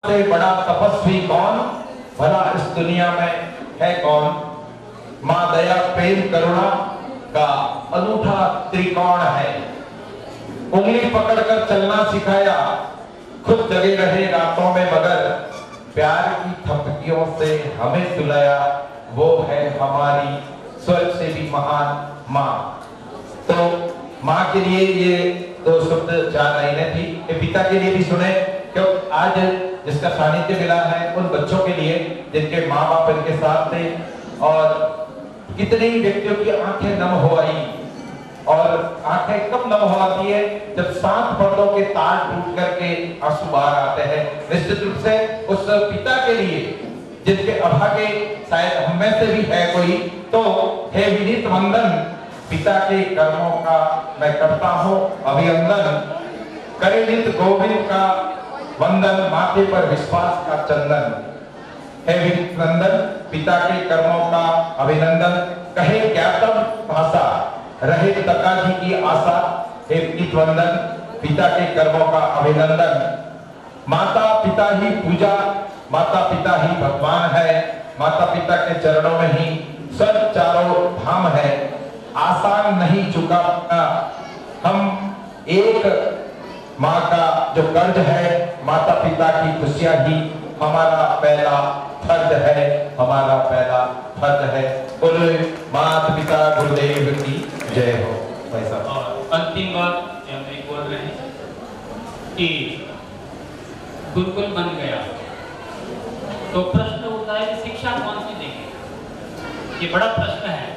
से बड़ा तपस्वी कौन, भला इस दुनिया में है कौन। माँ दया प्रेम करुणा का अनूठा त्रिकोण है। उंगली पकड़कर चलना सिखाया, खुद जगे रहे रातों में मगर प्यार की थपकियों से हमें सुलाया, वो है हमारी स्वर्ग से भी महान माँ। तो माँ के लिए ये दो शब्द चार लाइनें थी। ये पिता के लिए भी सुने, क्यों आज जिसका सानिध्य मिला है उन बच्चों के लिए जिनके माँ बाप इनके साथ थे, और कितने ही व्यक्तियों की आंखें नम हो आई। और आंखें कब नम हो आती है, जब 7 पर्दों के तार टूट करके आंसू बाहर आते हैं। निश्चित रूप से उस पिता के लिए जिनके अभागे शायद हम में से भी है कोई, तो हे विनीत वंदन, पिता के कर्मों का मैं करता हूँ अभिनंदन। करे नित गोविंद का वंदन, माथे पर विश्वास का चंदन। हे विनीत वंदन, पिता के कर्मों का अभिनंदन। कहे ज्ञातम भाषा, रहे तका जी की आशा। हे विनीत वंदन, पिता के कर्मों का अभिनंदन। माता पिता ही पूजा, माता पिता ही भगवान है। माता पिता के चरणों में ही सब चारों धाम है। आसान नहीं चुकाना हम एक माँ का जो कर्ज है, माता पिता की खुशियां ही हमारा पहला फर्ज है, हमारा पहला फर्ज है। बोलो माता पिता गुरुदेव की जय हो। भाई साहब, और अंतिम बात जो हम बोल रहे हैं कि गुरुकुल बन गया तो प्रश्न उठता है कि शिक्षा कौन सी देंगे। ये बड़ा प्रश्न है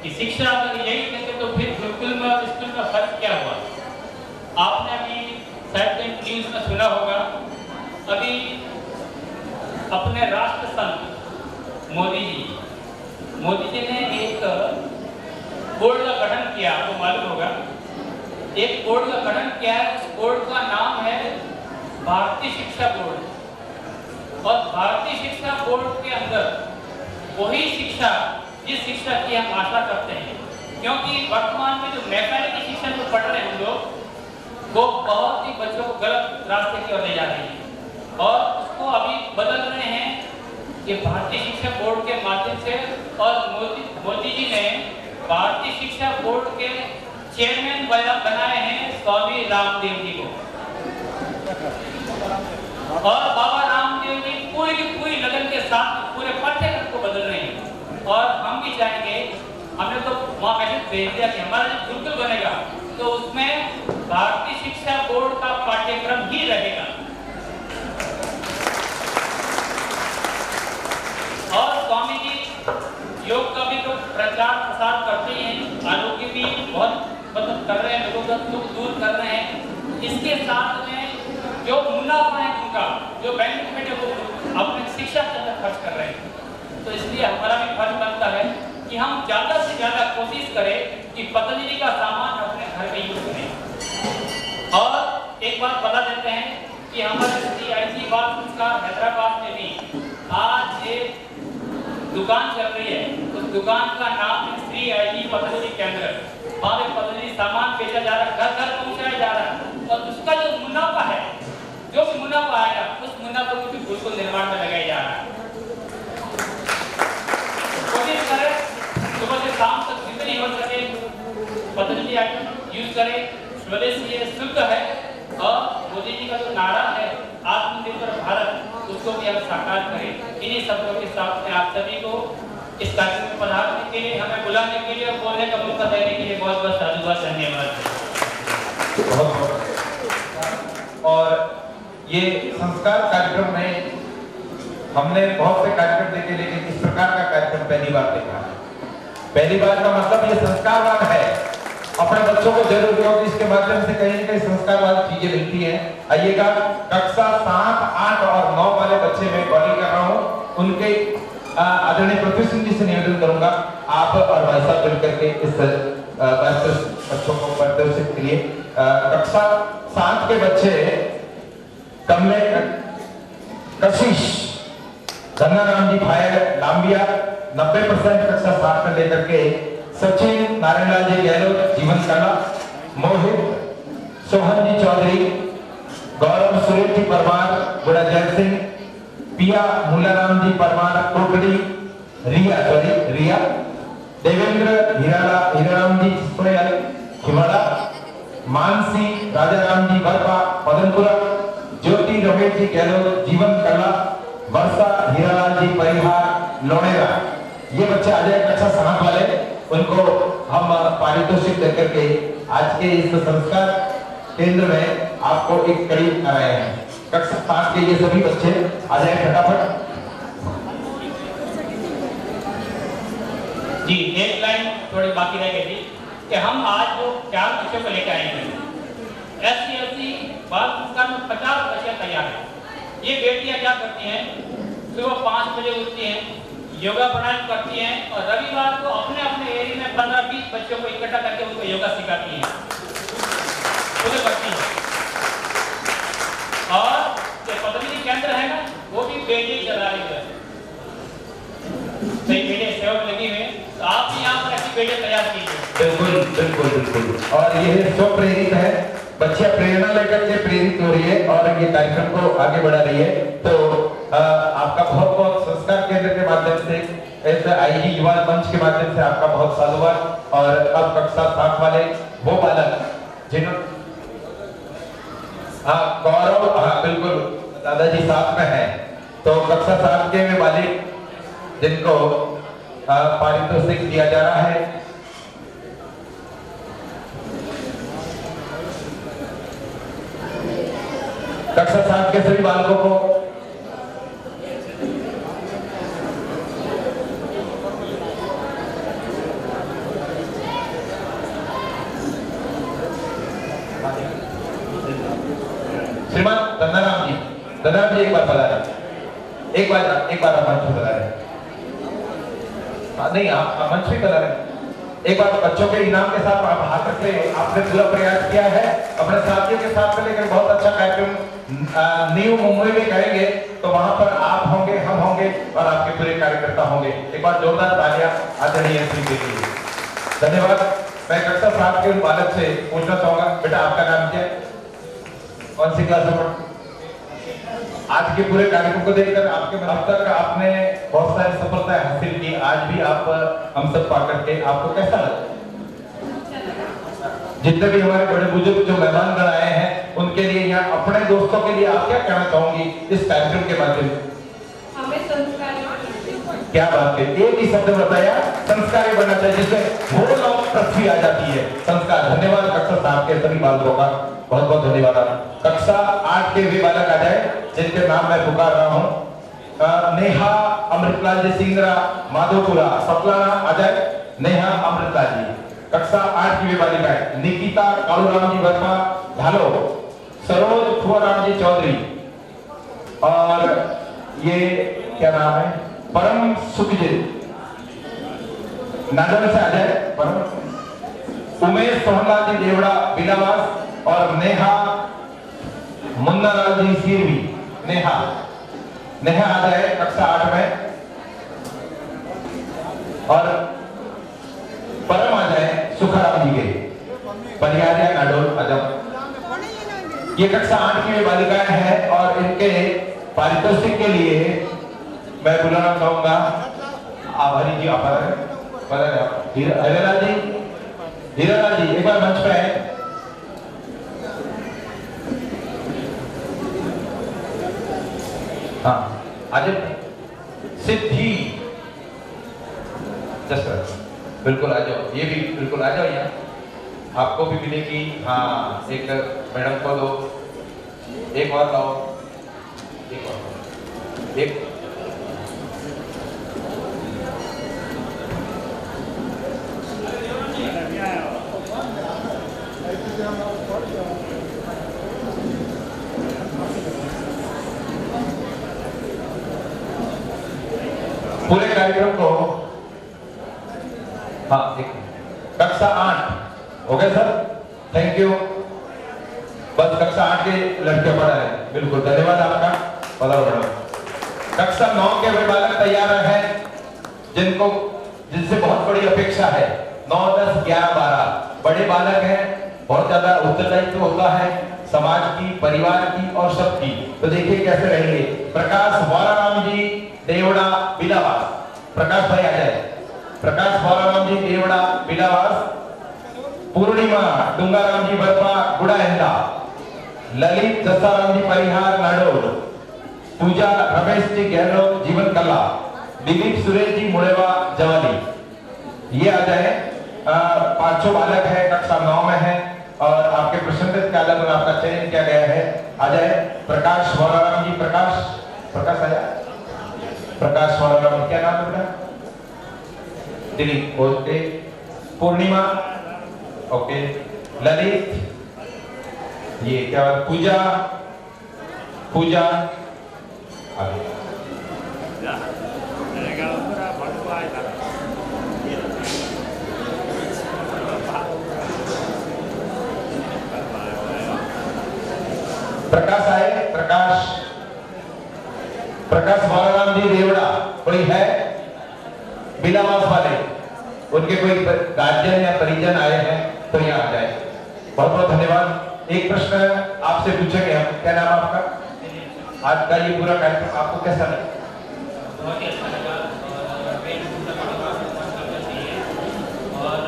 कि शिक्षा अगर यही देंगे तो फिर गुरुकुल में और स्कूल में फर्क क्या हुआ। आपने अभी शायद न्यूज में सुना होगा, अभी अपने राष्ट्र संत मोदी जी ने एक बोर्ड का गठन किया, आपको मालूम होगा। एक बोर्ड का गठन किया है, उस बोर्ड का नाम है भारतीय शिक्षा बोर्ड। और भारतीय शिक्षा बोर्ड के अंदर वही शिक्षा जिस शिक्षा की हम आशा करते हैं, क्योंकि वर्तमान में जो मैकेनिकल शिक्षा जो पढ़ रहे हैं हम लोग, वो बहुत ही बच्चों को गलत रास्ते की ओर ले जा रही है। और उसको अभी बदल रहे हैं कि भारतीय शिक्षा बोर्ड के माध्यम से। और मोदी जी ने भारतीय शिक्षा बोर्ड के चेयरमैन बनाए हैं स्वामी रामदेव जी को। और बाबा रामदेव जी पूरी की पूरी लगन के साथ पूरे पाठ्यक्रम को बदल रहे हैं। और हम भी चाहेंगे, हमने तो वहाँ मैसेज भेज दिया कि हमारा जो गुरुकुल बनेगा तो उसमें भारतीय शिक्षा बोर्ड का पाठ्यक्रम ही रहेगा। और स्वामी जी योग का भी तो प्रचार प्रसार करते हैं, आरोग्य भी बहुत मदद कर रहे हैं, लोगों का दुख दूर कर रहे हैं। इसके साथ में जो मुनाफा है उनका, जो बेनिफिट है, वो अपने शिक्षा के अंदर खर्च कर रहे हैं। तो इसलिए हमारा भी फर्ज बनता है कि हम ज्यादा से ज्यादा कोशिश करें कि पतंजलि का सामान अपने घर में यूज करें। और एक बात बता देते हैं कि हमारे CIG बाल संस्कार हैदराबाद में भी आज एक दुकान चल रही है। उस दुकान का नाम है CIG पतंजलि केंद्र। वहाँ पे पतंजलि सामान बेचा जा रहा है, घर घर पहुँचाया जा रहा है। और उसका जो मुनाफा है, जो भी मुनाफा आएगा, उस मुनाफा को भी गुरुकुल निर्माण में लगाया जा रहा है। कोशिश करें सुबह से शाम तक जितनी हो सके पतंजलि आइटम यूज करें। स्वदेशी है, शुद्ध है। और मोदी जी का जो नारा है आत्मनिर्भर भारत, उसको भी हम साकार करें। इन्हीं शब्दों के साथ में आप सभी को इस कार्यक्रम में पधारने के लिए, हमें बुलाने के लिए और बोलने का मौका देने के लिए बहुत बहुत साधुवाद, धन्यवाद। और ये संस्कार कार्यक्रम में हमने बहुत से कार्यक्रम देखे, लेकिन इस प्रकार का कार्यक्रम पहली बार देखा है। पहली बार का मतलब ये संस्कारवाद है। अपने बच्चों को जरूर दो कि इसके माध्यम से कहीं न कहीं संस्कारवाद चीजें मिलती हैं। आइएगा, कक्षा 7, 8 और 9 वाले बच्चे मैं कॉलिंग कर रहा हूँ, उनके आदरणीय पृथ्वी सिंह जी से निवेदन करूंगा, आप और भाई साहब मिलकर के इस बच्चों को प्रदर्शित करिए। कक्षा 7 के बच्चे कमले कशिश धन्नाराम जी भाई लांबिया 90% कक्षा 7 में लेकर के, सचिन नारायणलाल जी गहलोत जीवन कला, मोहित सोहन जी चौधरी गौरव सुरेश जी परमार गुड़ा जय सिंह, पिया मूलाराम जी परमार कोटड़ी रिया, देवेंद्र हीराराम जी सोयल हिमाड़ा, मानसी राजाराम जी बरपा पदनपुरा, ज्योति रमेश जी गहलोत जीवन कला, वर्षा हीरालाल जी परिहार लोणेरा। ये बच्चे आ जाए कक्षा 7 वाले, उनको हम पारितोषिक देकर के आज के इस संस्कार केंद्र में आपको एक कड़ी कराए हैं। कक्षा 7 के ये सभी बच्चे आ जाए फटाफट। जी एक लाइन थोड़ी बाकी रह गई थी कि हम आज जो 4 बच्चों को लेकर आए हैं SC बाल संस्कार में 50 बच्चे तैयार हैं। ये बेटियां क्या करती हैं, सुबह 5 बजे उठती हैं, योगा प्राणायाम करती हैं और रविवार को अपने अपने एरिया में 15-20 बच्चों को इकट्ठा करके उनको योगा सिखाती हैं, उन्हें करती हैं। और जो पतंजलि केंद्र है ना, वो भी बेटियां चला रही है, सही बेटियां सेवा में लगी हुई हैं। तो आप भी यहाँ पर ऐसी बेटियां तैयार कीजिए। बिल्कुल बिल्कुल बिल्कुल। और ये स्वप्रेरित है, बच्चियां प्रेरणा लेकर के प्रेरित हो रही है और ये कार्यक्रम को आगे बढ़ा रही है। तो आपका बहुत बहुत संस्कार केंद्र के माध्यम से, ऐसे आईजी युवा मंच के माध्यम से आपका बहुत साधुवाद। और अब कक्षा 7 वाले वो बालक जिन्होंने गौरव, बिल्कुल दादाजी साथ में है, तो कक्षा 7 के वे बालिक जिनको पारितोषिक दिया जा रहा है। कक्षा 7 के सभी बालकों को श्रीमान दंदाराम जी एक बार बता रहे, एक बार आप मंच पे बता रहे। नहीं, आप मंच पे बता रहे। एक बार बच्चों के इनाम के साथ आप हाथ रख ले। आपने पूरा प्रयास किया है, अपने साथियों के साथ लेकर बहुत अच्छा कार्यक्रम न्यू मुंबई में करेंगे, तो वहां पर आप होंगे, हम होंगे और आपके पूरे कार्यकर्ता होंगे। एक बार जोरदार तालियां आदरणीय श्री के लिए। धन्यवाद। मैं कक्षा 7 के बालक से पूछना चाहूंगा, बेटा आपका नाम क्या है, कौन सी क्लास में? आज के पूरे कार्यक्रम को देखकर आपके अब तक आपने बहुत सारी सफलताएं हासिल की, आज भी आप हम सब पा करके आपको कैसा लगा? जितने भी हमारे बड़े बुजुर्ग जो मेहमान गण आए हैं, उनके लिए या अपने दोस्तों के लिए आप क्या कहना चाहोगी इस कार्यक्रम के माध्यम से? हमें संस्कारी क्या बात है, एक ही शब्द बताया, संस्कारी बनना चाहिए, जिसमें वो लोग पृथ्वी आ जाती है, संस्कार। धन्यवाद कक्षा 7 के सभी बालकों का बहुत बहुत धन्यवाद। कक्षा 8 के भी बालक आ जाए जिनके नाम मैं पुकार रहा हूँ। नेहा अमृतलाल जी सिंगरा माधोपुरा सतलाना आ जाए। नेहा अमृतलाल जी कक्षा 8 की भी बालिका है। निकिता कालूराम जी वर्मा झालो, सरोज फुआराम जी चौधरी, और ये क्या नाम है, परम सुखजित नादन से आ जाए। परम उमेश सोहनलाल जी देवड़ा बिलावास, और नेहा मुन्नालाल जी सीरवी। नेहा आ जाए कक्षा 8 में, और परम आ जाए सुखाराम जी के परियारिया नाडोल अजम। ये कक्षा 8 की बालिकाएं हैं और इनके पारितोषिक के लिए मैं बुलाना चाहूंगा आभारी जी। हीरालाल जी एक बार मंच पे आए। हाँ आज सिद्धि बिल्कुल आ जाओ, ये भी बिल्कुल आ जाओ यहाँ, आपको भी मिलेगी। हाँ एक मैडम को दो, एक और लाओ, एक पूरे कार्यक्रम को। हाँ एक कक्षा 8 हो गया सर, थैंक यू। बस कक्षा 8 के लड़के पढ़ा है, बिल्कुल धन्यवाद आपका। बताओ कक्षा 9 के वे बालक तैयार हैं जिनसे बहुत बड़ी अपेक्षा है। 9, 10, 11, 12 बड़े बालक हैं, बहुत ज्यादा उत्तरदायित्व होता है, समाज की, परिवार की और सबकी। तो देखिए कैसे रहेंगे। प्रकाश वाराराम जी देवड़ा बिलावास, प्रकाश भाई आ जाए। प्रकाश वाराराम जी देवड़ा बिलावास, पूर्णिमा डूंगाराम जी बरपा गुड़ाहेंदा, ललित दसाराम जी परिहार नाडोर, पूजा रमेश जी गहलोत जीवन कला, दिलीप सुरेश जी मुड़ेवा जवानी। ये आ जाए। पांचों बालक है, कक्षा 9 में है और आपके प्रसन्नता के आधार पर आपका चयन किया गया है। आ जाए प्रकाश वाराराम जी। प्रकाश आया। प्रकाश वाराराम, क्या नाम है बेटा? दिलीप, ओके। पूर्णिमा, ओके। ललित, ये क्या? पूजा आगे। प्रकाश आए। प्रकाश वाराराम जी देवड़ा, कोई है बिलावास वाले? उनके कोई गार्जियन या परिजन आए हैं तो यहाँ आ जाए। बहुत बहुत धन्यवाद। एक प्रश्न आपसे पूछेंगे हम, क्या नाम है आपका? आज का ये पूरा कार्यक्रम आपको कैसा लगा? बहुत ही अच्छा लगा और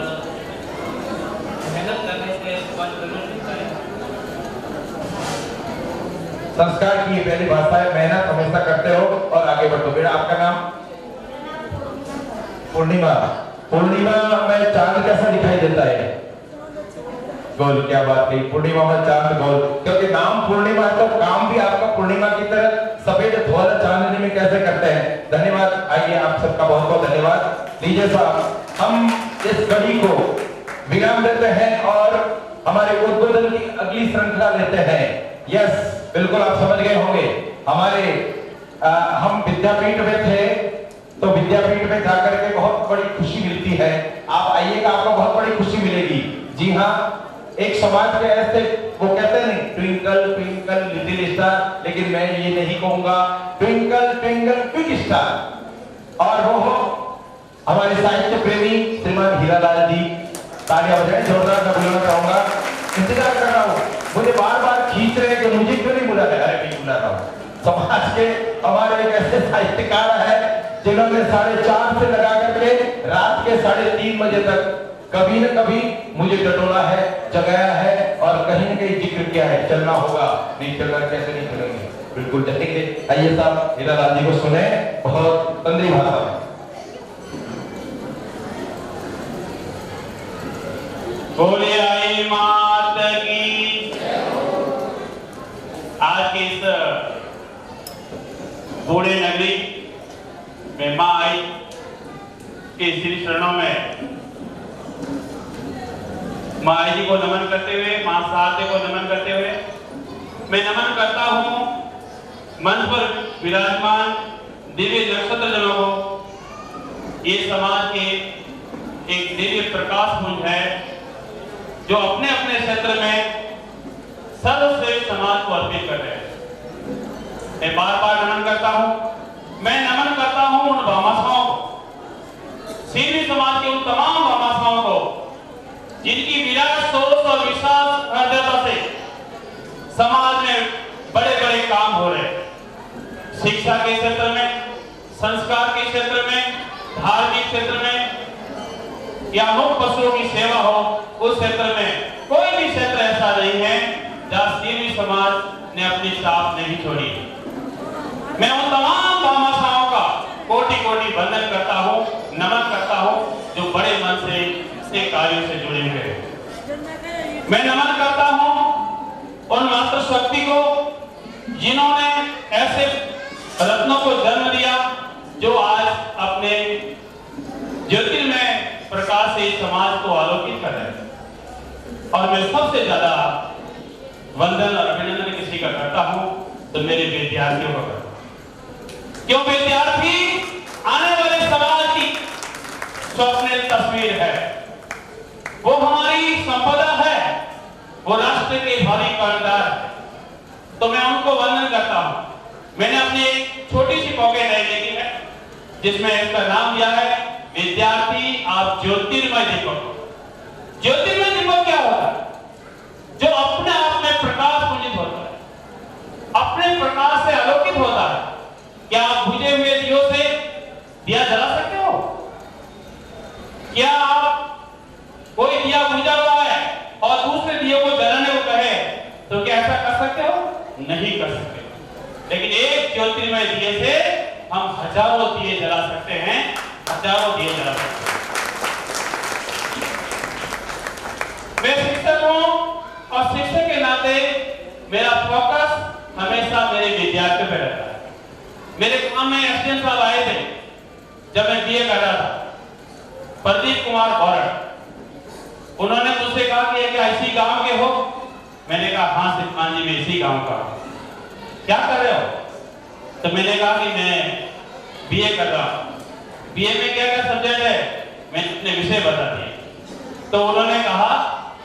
मेहनत करने से फल जरूर मिलता है। संस्कार की ये पहली भाषा है, मेहनत हमेशा करते हो और आगे बढ़ो। बेटा आपका नाम? पूर्णिमा। पूर्णिमा में चांद कैसा दिखाई देता है? गोल। क्या बात है, पूर्णिमा में चांद गोल। क्योंकि नाम पूर्णिमा है तो काम भी आपका पूर्णिमा की तरह सफेद धौला चांदनी में कैसे करते हैं। धन्यवाद। आइए, आप सबका बहुत बहुत धन्यवाद। लीजिए साहब, हम इस घड़ी को विराम देते हैं और हमारे उद्बोधन की अगली श्रृंखला लेते हैं। यस, बिल्कुल आप समझ गए होंगे। हमारे हम विद्यापीठ में थे तो विद्यापीठ में जाकर के बहुत बड़ी खुशी मिलती है। आप आइएगा, आपको बहुत बड़ी खुशी मिलेगी। जी हाँ, एक समाज के ऐसे वो कहते हैं ट्विंकल ट्विंकल लिटिल स्टार, लेकिन मैं ये नहीं कहूंगा ट्विंकल ट्विंकल बिग स्टार। और वो हो हमारे साहित्य प्रेमी श्रीमान हीरालाल जी। तालियां बजाएं जोरदार। मैं बुलाना चाहूंगा, इंतजार कर रहा हूँ, मुझे बार बार खींच रहे हैं कि मुझे क्यों नहीं बुला रहे। अरे नहीं बुला रहा हूँ। समाज के हमारे एक ऐसे साहित्यकार है जिन्होंने 4:30 से लगा करके रात के 3:30 बजे तक कभी न कभी मुझे टटोला है, जगाया है और कहीं न कहीं जिक्र किया है। चलना होगा, नहीं चलना कैसे नहीं चलेंगे, बिल्कुल चलेंगे। आइए साहब हीरालाल जी को सुने, बहुत तंद्री भाषा है। बोले आई मात की। आज की इस बूढ़े नगरी में माँ आई के श्री चरणों में माँ आई जी को नमन करते हुए, माँ सारदे को नमन करते हुए मैं नमन करता हूँ मंच पर विराजमान दिव्य नक्षत्र जनों को। ये समाज के एक दिव्य प्रकाश पुंज है जो अपने अपने क्षेत्र में सर्वश्रेष्ठ समाज को अर्पित कर रहे हैं। मैं बार बार नमन करता हूं। मैं नमन करता हूं उन भामाशाओं को, सीधी समाज के उन तमाम भामाशाओं को जिनकी विराट सोच और विशाल हृदयता से समाज में बड़े बड़े काम हो रहे हैं। शिक्षा के क्षेत्र में, संस्कार के क्षेत्र में, धार्मिक क्षेत्र में या मुक्त पशुओं की सेवा हो, उस क्षेत्र में कोई भी क्षेत्र ऐसा नहीं है जहां सीधी समाज ने अपनी छाप नहीं छोड़ी। मैं उन तमाम भामाशाओं का कोटि कोटि वंदन करता हूं, नमन करता हूं जो बड़े मन से इस कार्यों से जुड़े हुए हैं। मैं नमन करता हूं उन मातृशक्ति को जिन्होंने ऐसे रत्नों को जन्म दिया जो आज अपने ज्योतिर्मय प्रकाश से समाज को आलोकित कर रहे हैं। और मैं सबसे ज्यादा वंदन और अभिनंदन किसी का करता हूं तो मेरे विद्यार्थियों का करता हूं। क्यों? विद्यार्थी आने वाले समाज की स्वप्निल तस्वीर है, वो हमारी संपदा है, वो राष्ट्र के भावी कर्णधार है। तो मैं उनको वंदन करता हूं। मैंने अपनी एक छोटी सी पॉकेट लिखी है जिसमें इसका नाम दिया है विद्यार्थी आप ज्योतिर्मय दीपक। ज्योतिर्मय दीपक क्या होता है? जो अपने आप में प्रकाश अपने प्रकाश से आलोकित होता है। क्या आप बुझे हुए दियों से दिया जला सकते हो? क्या आप कोई दिया बुझा हुआ है और दूसरे दिए को जलाने को कहे तो क्या ऐसा कर सकते हो? नहीं कर सकते। लेकिन एक ज्योतिर्मय दिए से हम हजारों दिए जला सकते हैं, हजारों दिए जला सकते हैं। मैं शिक्षक हूं और शिक्षक के नाते मेरा फोकस हमेशा मेरे विद्यार्थियों पे रहता है। मेरे काम में एसडीएम साहब आए थे जब मैं बीए कर रहा था, प्रदीप कुमार गौरव। उन्होंने मुझसे कहा कि क्या इसी गांव के हो? मैंने कहा हाँ श्रीमान जी, मैं इसी गांव का हूं। क्या कर रहे हो? तो मैंने कहा कि मैं बीए कर रहा हूं। बीए में क्या क्या सब्जेक्ट है? मैंने अपने विषय बता दिए। तो उन्होंने कहा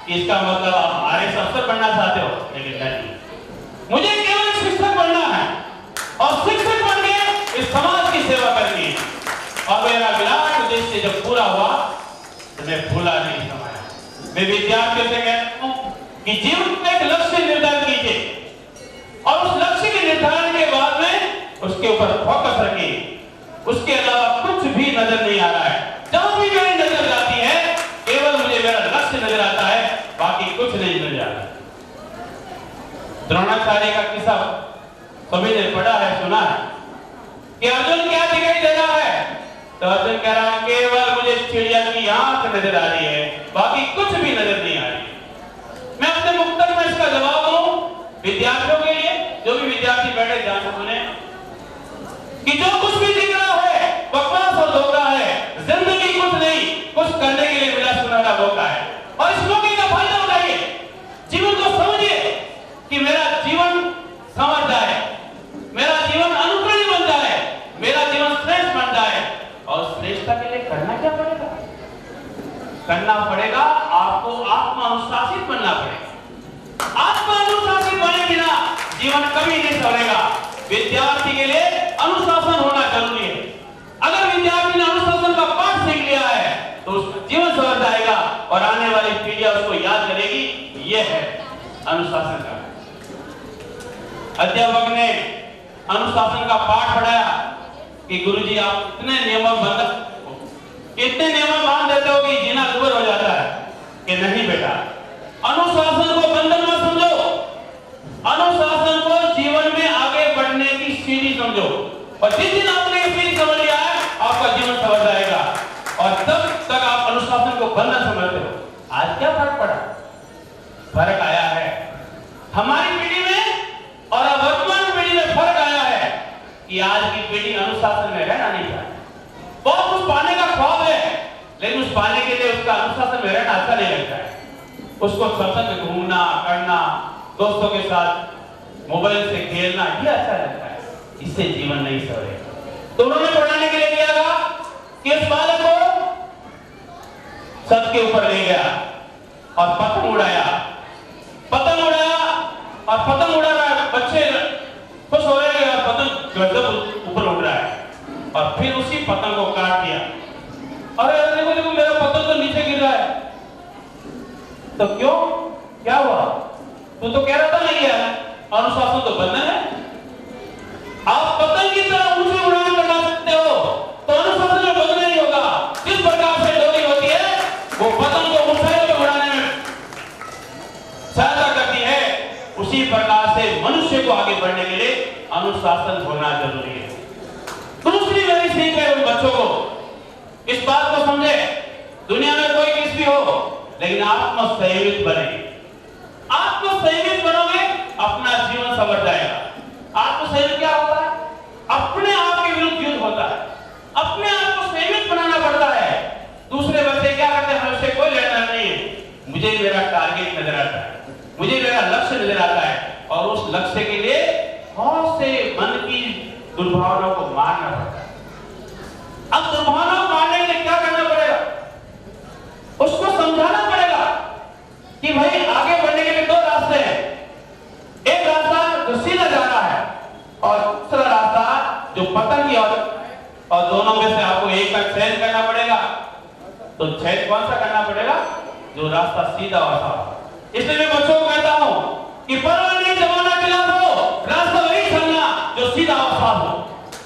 कि इसका मतलब आप आरएस अफसर बनना चाहते हो? लेकिन नहीं, मुझे केवल शिक्षक बनना है और शिक्षक बन के इस समाज की सेवा करनी है। और मेरा विराट उद्देश्य जब पूरा हुआ तो मैं भूला नहीं समाया। मैं विद्यार्थियों से कहता हूं कि जीवन में एक लक्ष्य निर्धारित कीजिए और उस लक्ष्य के निर्धारण के बाद में उसके ऊपर फोकस रखिए। उसके अलावा कुछ भी नजर नहीं आ रहा है। जहां भी मेरी नजर जाती है केवल मुझे मेरा लक्ष्य नजर आता है, बाकी कुछ नहीं नजर आता। द्रोणाचार्य का किस्सा सभी ने पढ़ा है, सुना है कि अर्जुन क्या दिखाई दे रहा है? तो अर्जुन कह रहा है केवल मुझे चिड़िया की आंख नजर आ रही है, बाकी कुछ भी नजर नहीं आ रही। मैं अपने मुक्तक में इसका जवाब दूं विद्यार्थियों के लिए, जो भी विद्यार्थी बैठे ध्यान से सुने, कि जो कुछ भी दिख रहा है बकवास और धोखा है। जिंदगी कुछ नहीं, कुछ करने के लिए मिला सुनहरा मौका है और इस मौके का फायदा उठाइए। जीवन को समझिए कि मेरा जीवन संवर जाए, मेरा जीवन अनुकरणीय बन जाए, मेरा जीवन श्रेष्ठ बन जाए। और श्रेष्ठता के लिए करना क्या पड़ेगा? करना पड़ेगा आपको आत्मानुशासित बनना पड़ेगा। आत्मानुशासित बने बिना जीवन कभी नहीं संवरेगा। विद्यार्थी के लिए अनुशासन होना जरूरी है। अगर विद्यार्थी ने अनुशासन का पाठ सीख लिया है तो उसका जीवन संवर जाएगा और आने वाली पीढ़ियां उसको याद करेगी। यह है अनुशासन का। अध्यापक ने अनुशासन का पाठ पढ़ाया कि गुरुजी आप इतने नियम बांध देते हो कि जीना दुभर हो जाता है। कि नहीं बेटा, अनुशासन को बंधन मत समझो, अनुशासन को जीवन में आगे बढ़ने की सीढ़ी समझो। और जिस दिन आपने ये सीढ़ी समझ लिया है आपका जीवन संवर जाएगा और तब तक आप अनुशासन को बंधन समझते हो। आज क्या फर्क पड़ा? फर्क आया है हमारी पीढ़ी में और वर्तमान पीढ़ी में फर्क आया है कि आज की पीढ़ी अनुशासन में रहना नहीं चाहती। बहुत कुछ पाने का ख्वाब है लेकिन उस पाने के लिए उसका अनुशासन में रहना अच्छा नहीं लगता है। उसको सत्संग में घूमना करना, दोस्तों के साथ मोबाइल से खेलना ये अच्छा लगता है। इससे जीवन नहीं संवरेगा। तो उन्होंने पढ़ाने के लिए किया था कि इस बालक को छत के ऊपर ले गया और पतंग उड़ाया। पतंग उड़ाया और पतंग उड़ा रहा है, बच्चे खुश हो रहे हैं और पतंग गजब ऊपर उड़ रहा है। और फिर उसी पतंग को काट दिया। अरे देखो देखो मेरा पतंग तो नीचे गिर रहा है। तो क्यों, क्या हुआ? तू तो कह रहा था नहीं है अनुशासन तो बंधन है। आप पतंग की तरह ऊंची उड़ान करना सकते हो तो अनुशासन में बंधन नहीं होगा। जिस प्रकार से डोरी होती है वो पतंग को ऊंचाई में उड़ाने में सहायता करती है, उसी प्रकार से मनुष्य को आगे बढ़ने के लिए अनुशासन होना जरूरी है। दूसरी मेरी सीख है उन बच्चों को, इस बात को समझे दुनिया में कोई किस भी हो लेकिन आत्मसंयमित बने। आत्मसंयमित बनोगे अपना जीवन संवर जाएगा। आत्मसंयम क्या होता है? अपने आप के विरुद्ध युद्ध होता है। अपने आप को संयमित बनाना पड़ता है। दूसरे बच्चे क्या करते हैं? हमसे कोई लेना नहीं है, मुझे मेरा टारगेट नजर आता है, मुझे मेरा लक्ष्य नजर आता है और उस लक्ष्य के लिए बहुत से मन की दुर्भावनाओं को मारना पड़ता है। अब दुर्भावनाओं को मारने के लिए क्या करना पड़ेगा? उसको समझाना पड़ेगा कि भाई आगे बढ़ने के लिए दो रास्ते हैं। एक रास्ता जो सीधा जा रहा है और दूसरा रास्ता जो पतंग की और दोनों में से आपको एक का चयन करना पड़ेगा। तो चयन कौन सा करना पड़ेगा? जो रास्ता सीधा और साफ। इसलिए मैं बच्चों को कहता हूं कि परवाह नहीं जमाना खिलाफ हो, रास्ता साफ हो।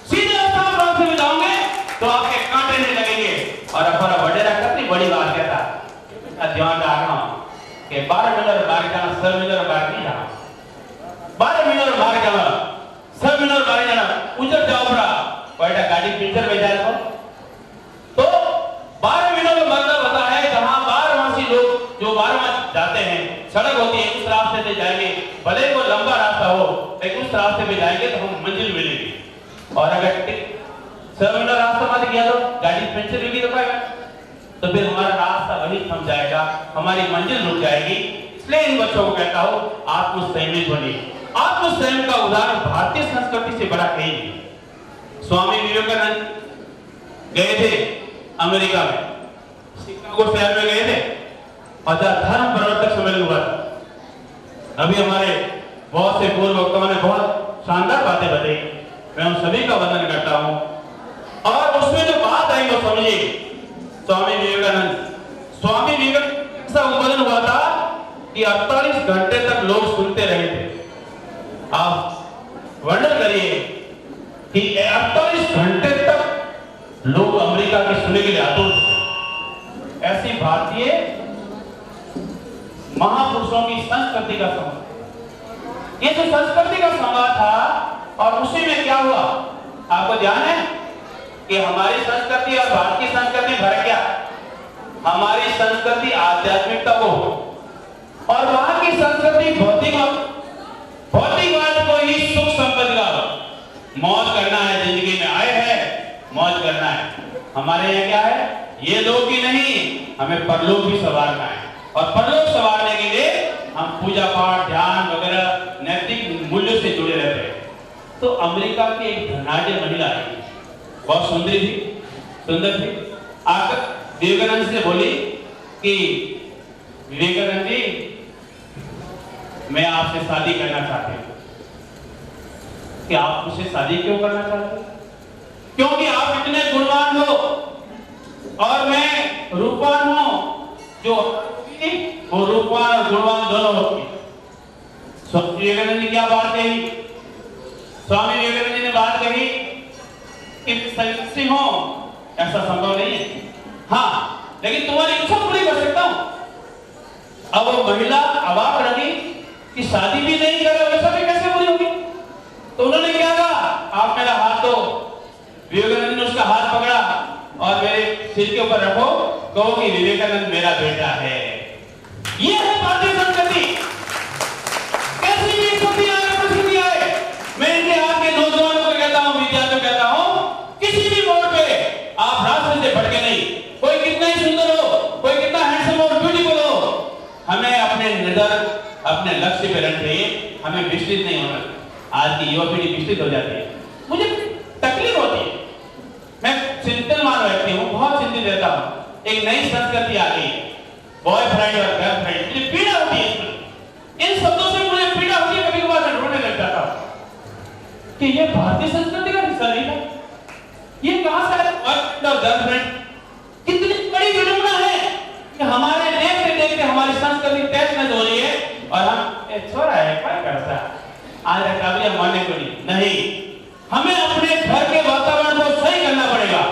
सीधे साफ रास्ते में जाओगे तो आपके कांटे नहीं लगेंगे। और अफरा वडेरा कितनी बड़ी बात कहता ध्यान रखना कि 12 मिनट बाहर जाना, 6 मिनट बाहर नहीं जाना। 12 मिनट बाहर जाना, 6 मिनट बाहर जाना, उजर जाओ पड़ा कोईटा गाड़ी पिक्चर में जाए तो 12 मिनट का मतलब होता है जहां 12 लोग जो 12 जाते हैं, सड़क होती है उस रास्ते से जाएंगे, भले वो लंबा रास्ता हो लेकिन उस रास्ते पे जाएंगे तो हम मंजिल मिलेगी। और अगर 6 मिनट रास्ता मत किया तो गाड़ी पंचर होगी तो पाएगा, तो फिर हमारा रास्ता वही थम जाएगा, हमारी मंजिल रुक जाएगी। इसलिए इन बच्चों को कहता हूं आत्मसंयमित बनिए। आत्मसंयम का उदाहरण भारतीय संस्कृति से बड़ा कहीं नहीं। स्वामी विवेकानंद गए थे अमेरिका में, शिकागो शहर में गए थे और धर्म प्रवर्तक सम्मेलन हुआ था। अभी हमारे बहुत से पूर्व वक्ताओं ने बहुत शानदार बातें बताई, मैं उन सभी का वंदन करता हूं। और उसमें जो बात आई वो समझिए, स्वामी विवेकानंद ऐसा उद्बोधन हुआ था कि 48 घंटे तक लोग सुनते रहे थे। आप वर्णन करिए कि 48 घंटे तक लोग अमेरिका के सुनने के लिए आतुर थे। ऐसी भारतीय महापुरुषों की संस्कृति का संवाद, ये जो संस्कृति का संवाद था, और उसी में क्या हुआ आपको ध्यान है कि हमारी संस्कृति और भारतीय संस्कृति में फर्क क्या? हमारी संस्कृति आध्यात्मिकता को और वहां की संस्कृति भौतिकवाद को ही सुख संपत्ति का मौज करना है, जिंदगी में आए हैं मौज करना है। हमारे यहाँ क्या है, ये लोग ही नहीं, हमें परलोक भी संवारना है। और परलोक संवारने के लिए हम पूजा पाठ, ध्यान वगैरह नैतिक मूल्यों से जुड़े रहते हैं। तो अमेरिका की एक धनाढ्य महिला आई, बहुत सुंदर थी, आकर विवेकानंद से बोली कि विवेकानंद जी, मैं आपसे शादी करना चाहती हूँ। कि आप मुझसे शादी क्यों करना चाहते हैं? क्योंकि आप इतने गुणवान हो और मैं रूपवान हूं। जो वो रूपवान और गुणवान दोनों होती। स्वामी विवेकानंद जी क्या बात कही? स्वामी विवेकानंद जी ने बात कही कि सन्यासी हो ऐसा संभव नहीं है, हाँ लेकिन तुम्हारी इच्छा पूरी कर सकता हूं। अब वो महिला अवाक रही कि शादी भी नहीं करे, वैसा भी कैसे पूरी होगी? तो उन्होंने क्या कहा, आप मेरा हाथ दो। विवेकानंद ने उसका हाथ पकड़ा और मेरे सिर के ऊपर रखो, कहो कि विवेकानंद मेरा बेटा है। ये है भारतीय संस्कृति। कैसी भी स्थिति आए, परिस्थिति आए, मैं इनके हाथ के नौजवानों को कहता हूं, विद्यार्थियों को कहता हूं, किसी भी मोड़ पे आप रास्ते से भटके नहीं। कोई कितना ही सुंदर हो, कोई कितना हैंडसम और ब्यूटीफुल हो, हमें अपने निडर, अपने लक्ष्य पे रहना चाहिए, हमें विचलित नहीं होना। आज की युवा पीढ़ी विचलित हो जाती है, मुझे तकलीफ होती है, मैं चिंतनमान व्यक्ति हूं, बहुत चिंतित रहता हूं। एक नई संस्कृति आ गई, बॉयफ्रेंड और गर्लफ्रेंड, मुझे पीड़ा होती है इसमें। इन शब्दों से मुझे पीड़ा होती है, कभी कभार मैं रोने लग जाता हूं कि ये भारतीय संस्कृति का हिस्सा नहीं है। ये कहां से आया बॉयफ्रेंड और गर्लफ्रेंड? कितनी बड़ी विडंबना है कि हमारे देखते देखते हमारी संस्कृति तहस हो रही है और हम एक छोरा है क्या करता है आज काबिलियत मानने को नहीं। हमें अपने घर के वातावरण को सही करना पड़ेगा।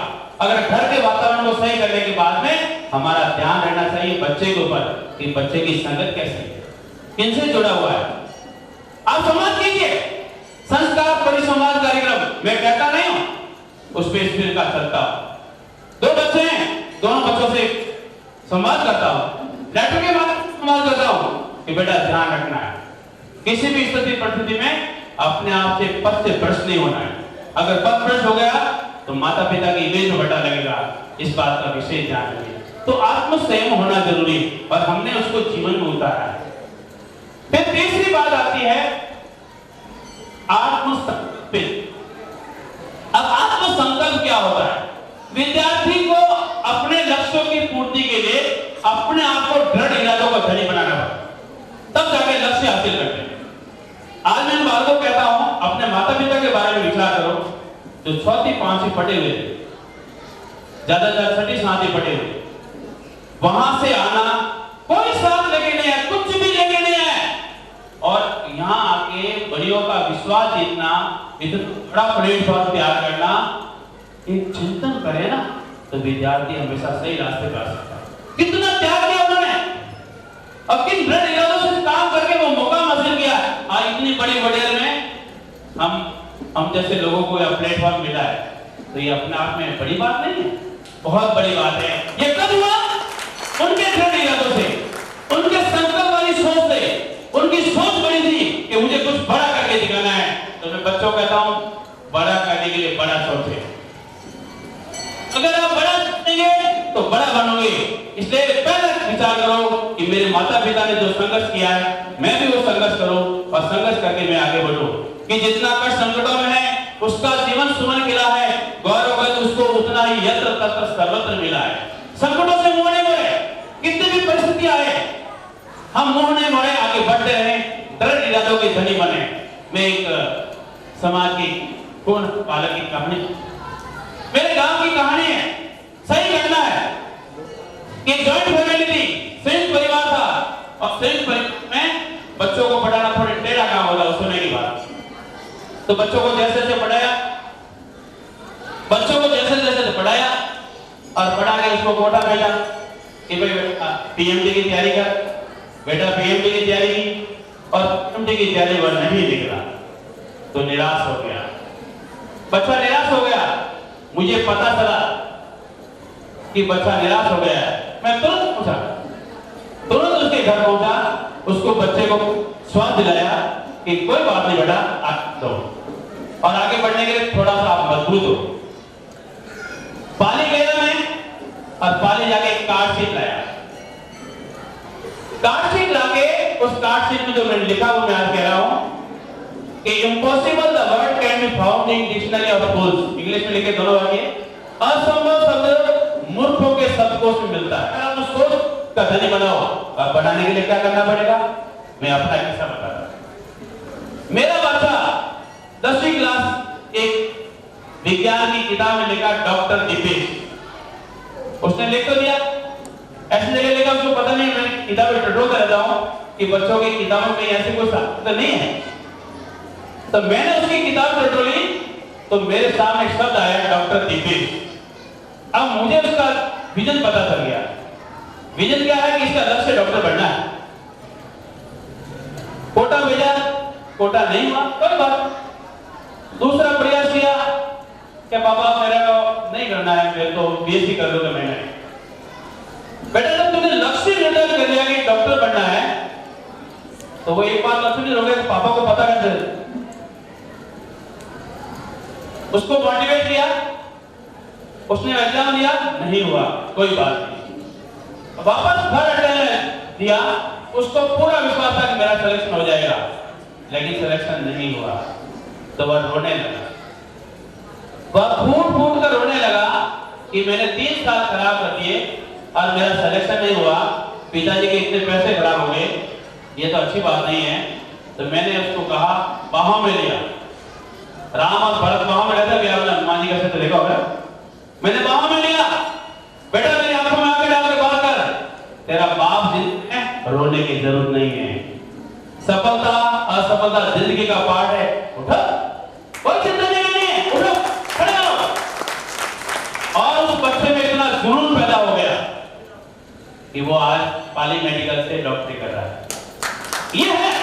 अगर घर के वातावरण को सही करने के बाद में हमारा ध्यान रहना चाहिए बच्चे के ऊपर कि बच्चे की संगत कैसी है, किनसे जुड़ा हुआ है। आप समाज कीजिए, संस्कार परिसंवाद कार्यक्रम मैं कहता नहीं हूं, उस पे स्पिरिट का चलता हूं। 2 बच्चे हैं, दोनों बच्चों से संवाद करता हूं, लेटर के बाद संवाद करता हूं कि बेटा ध्यान रखना है, किसी भी स्थिति परिस्थिति में अपने आप से पद से भ्रष्ट नहीं होना है। अगर पद भ्रष्ट हो गया तो माता पिता की इमेज में बटा लगेगा, इस बात का विशेष ध्यान रखिए। तो आत्मसंयम होना जरूरी और हमने उसको जीवन में उतारा है। फिर तीसरी बात आती है आत्मसंकल्प। अब आत्मसंकल्प क्या होता है? विद्यार्थी को अपने लक्ष्यों की पूर्ति के लिए अपने आप को दृढ़ इरादों का धनी बनाना पड़ता, तब जाके लक्ष्य हासिल करते हैं। आज मैं इन बातों को कहता हूं, अपने माता पिता के बारे में विचार करो जो 6वीं 5वीं पढ़े हुए, ज्यादा 6वीं 7वीं पढ़े हुए, वहां से आना, कोई साथ लेके नहीं है, कुछ भी लेके नहीं है, और यहां आके के बड़ियों का विश्वास जीतना, इतना बड़ा प्लेटफॉर्म तैयार करना, एक चिंतन करे ना तो विद्यार्थी हमेशा सही रास्ते पर आ सकता है। कितना त्याग किया उन्होंने और किन दृढ़ इरादों से काम करके वो मुकाम हासिल किया। आज इतनी बड़ी वडेर में हम जैसे लोगों को यह प्लेटफॉर्म मिला है, तो ये अपने आप में बड़ी बात नहीं है, बहुत बड़ी बात है। ये कब हुआ? उनके दृढ़ इरादों से, उनके संकल्प वाली सोच से। उनकी सोच बड़ी थी कि मुझे कुछ बड़ा करके दिखाना है। तो मैं बच्चों को कहता हूं, बड़ा करने के लिए बड़ा सोचे। अगर आप बड़ा सोचेंगे तो बड़ा बनोगे। इसलिए पहले विचार करो कि मेरे माता पिता ने जो संघर्ष किया है, मैं भी वो संघर्ष करूं और संघर्ष करके मैं आगे बढ़ूं। कि जितना कष्ट संकटों में है, उसका जीवन सुमन खिला है, गौरव है उसको उतना ही यत्र तत्र सर्वत्र मिला है। संकटों से मुंह नहीं मोड़े, कितनी भी परिस्थिति आए हम मुंह नहीं मोड़े, आगे बढ़ते रहे, दृढ़ इरादों के धनी बने। मैं एक समाज की पूर्ण पालक की कहानी, मेरे गांव की कहानी है, सही घटना है कि जॉइंट फैमिली थी, संयुक्त परिवार था और संयुक्त परिवार में बच्चों को पढ़ाना थोड़ा टेढ़ा काम होता उस समय की बात। तो बच्चों को जैसे जैसे पढ़ाया और पढ़ा के उसको कोटा भेजा कि भाई पीएमडी की तैयारी कर। बेटा पीएमडी की तैयारी की और पीएमडी की तैयारी वह नहीं निकला तो निराश हो गया, बच्चा निराश हो गया। मुझे पता चला कि बच्चा निराश हो गया है, मैं तुरंत उसके घर पहुंचा, उसको बच्चे को स्वाद दिलाया कि कोई बात नहीं बेटा, आगे दो और आगे बढ़ने के लिए थोड़ा सा आप मजबूत हो। पाली गया मैं और पाली जाके एक कार्ड शीट लाया। कार्ड शीट लाके उस कार्ड शीट में जो मैंने लिखा वो मैं आज कह रहा हूं कि impossible the word can be found in dictionary of fools. English में लिखे दोनों वाक्य, असंभव शब्द मूर्खों के शब्दकोश में मिलता है। आप उस सोच का धनी बनाओ और बनाने के लिए क्या करना पड़ेगा, मैं अपना किस्सा बताता हूं। मेरा बच्चा 10वीं क्लास एक विज्ञान की किताब में लिखा डॉक्टर दीपेश, उसने लिख तो दिया, ऐसी जगह लिखा उसको पता नहीं, मैंने किताबें टटोलता रहता हूं कि बच्चों की किताबों में ऐसे कोई तो नहीं है। तो मैंने उसकी किताब टटोली तो मेरे सामने शब्द आया डॉक्टर दीपेश। अब मुझे उसका विजन पता चल गया। विजन क्या है कि इसका लक्ष्य डॉक्टर बनना है। कोटा भेजा, कोटा नहीं हुआ, कोई बात। दूसरा प्रयास किया कि पापा मेरा को नहीं करना है, फिर तो बीएससी कर लूंगा। मैंने बेटा जब तुमने लक्ष्य निर्धारित कर लिया कि डॉक्टर बनना है तो वो एक बार लक्ष्य नहीं हो गया, पापा को पता कैसे। उसको मोटिवेट किया, उसने एग्जाम दिया, नहीं हुआ, कोई बात नहीं। वापस घर अटेंड दिया, उसको पूरा विश्वास था कि मेरा सिलेक्शन हो जाएगा, लेकिन सिलेक्शन नहीं हुआ। तो वह रोने लगा, वह फूट फूट कर रोने लगा कि मैंने 3 साल खराब कर दिए और मेरा सिलेक्शन नहीं हुआ, पिताजी के इतने पैसे खराब हो गए, ये तो अच्छी बात नहीं है। तो मैंने उसको कहा, बाहों में लिया, राम और भरत बाहों में रहता है, आपने हनुमान जी का चित्र देखा होगा, मैंने बाहों में लिया, बेटा मेरी आंखों में आंखें डाल के बात कर, तेरा बाप जिंदगी में रोने की जरूरत नहीं है। सफलता असफलता जिंदगी का पार्ट है, उठो, कोई चिंता नहीं है, उठो, खड़े हो। और उस बच्चे में इतना जुनून पैदा हो गया कि वो आज पाली मेडिकल से डॉक्टरी कर रहा है। ये है,